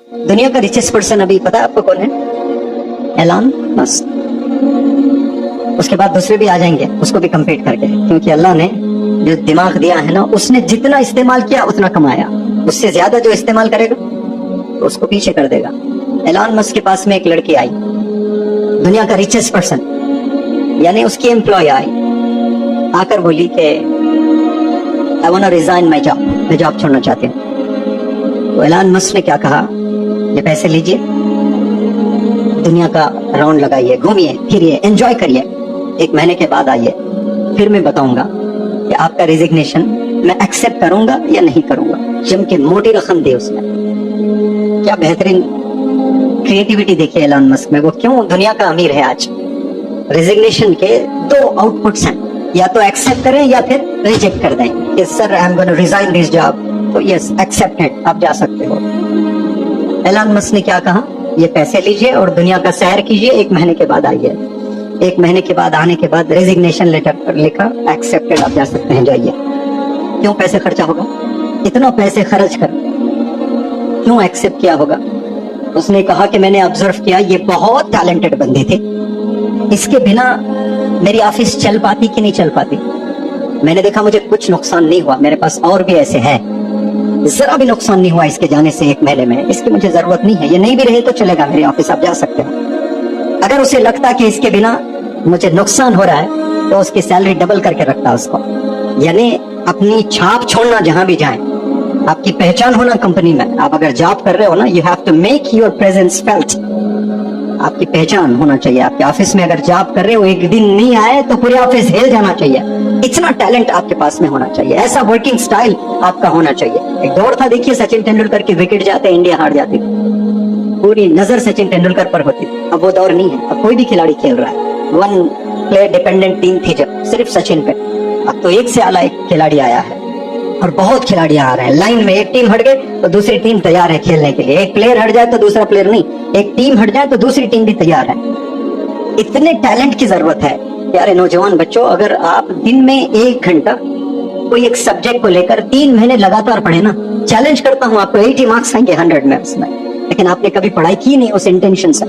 दुनिया का richest person अभी पता है आपको कौन है? Elon Musk. उसके बाद दूसरे भी आ जाएंगे उसको भी कंपीट करके, क्योंकि अल्लाह ने जो दिमाग दिया है ना, उसने जितना इस्तेमाल किया उतना कमाया। उससे ज्यादा जो इस्तेमाल करेगा तो उसको पीछे कर देगा। एलन मस्क के पास में एक लड़की आई, दुनिया का रिचेस्ट पर्सन, यानी उसकी एम्प्लॉय आई, आकर बोली कि I want to resign my job, मैं जॉब छोड़ना चाहती हूँ। तो एलन मस्क ने क्या कहा, ये पैसे लीजिए, दुनिया का राउंड लगाइए, घूमिए फिरिए, एंजॉय करिए, 1 महीने के बाद आइए, फिर मैं बताऊंगा कि आपका रेजिग्नेशन मैं एक्सेप्ट करूंगा या नहीं करूंगा। जम के मोटी रकम दी उसने। क्या बेहतरीन क्रिएटिविटी देखिए एलन मस्क में। वो क्यों दुनिया का अमीर है आज। रेजिग्नेशन के 2 आउटपुट्स हैं, या तो एक्सेप्ट करें या फिर रिजेक्ट कर दें कि sir I am going to resign this job, तो यस एक्सेप्टेड, आप जा सकते हो। एलन मस्क ने क्या कहा, ये पैसे लीजिए और दुनिया का सैर कीजिए, 1 महीने के बाद आइए। 1 महीने के बाद आने के बाद रेजिग्नेशन लेटर पर लिखा एक्सेप्टेड, आप जा सकते हैं, जाइए। क्यों पैसे खर्चा होगा, इतना पैसे खर्च कर क्यों एक्सेप्ट किया होगा? उसने कहा कि मैंने ऑब्जर्व किया ये बहुत टैलेंटेड बंदे थे, इसके बिना मेरी ऑफिस चल पाती कि नहीं चल पाती। मैंने देखा मुझे कुछ नुकसान नहीं हुआ, मेरे पास और भी ऐसे हैं, जरा भी नुकसान नहीं हुआ इसके जाने से 1 महीने में। इसकी मुझे जरूरत नहीं है, ये नहीं भी रहे तो चलेगा मेरी ऑफिस, आप जा सकते हो। अगर उसे लगता कि इसके बिना मुझे नुकसान हो रहा है तो उसकी सैलरी डबल करके रखता उसको। यानी अपनी छाप छोड़ना जहां भी जाए, आपकी पहचान होना कंपनी में। आप अगर जॉब कर रहे हो ना, you have to make your presence felt. आपकी पहचान होना चाहिए। आपके ऑफिस में अगर जॉब कर रहे हो, एक दिन नहीं आए तो पूरी ऑफिस हिल जाना चाहिए। इतना टैलेंट आपके पास में होना चाहिए, ऐसा वर्किंग स्टाइल आपका होना चाहिए। एक दौर था, देखिए सचिन तेंदुलकर के विकेट जाते इंडिया हार जाती, पूरी नजर सचिन तेंदुलकर पर होती। अब वो दौर नहीं है, अब कोई भी खिलाड़ी खेल रहा है। 1 प्लेयर डिपेंडेंट टीम थी जब, सिर्फ सचिन पे। अब तो एक से आला एक खिलाड़ी आया है और बहुत खिलाड़ी आ रहे हैं लाइन में। एक टीम हट गए तो दूसरी टीम तैयार है खेलने के लिए। एक प्लेयर हट जाए तो दूसरा प्लेयर नहीं, एक टीम हट जाए तो दूसरी टीम भी तैयार है। इतने टैलेंट की जरूरत है प्यारे नौजवान बच्चों। अगर आप दिन में 1 घंटा कोई एक सब्जेक्ट को लेकर 3 महीने लगातार पढ़े ना, चैलेंज करता हूं आपको 80 मार्क्स आएंगे 100 में उसमें। लेकिन आपने कभी पढ़ाई की नहीं उस इंटेंशन से।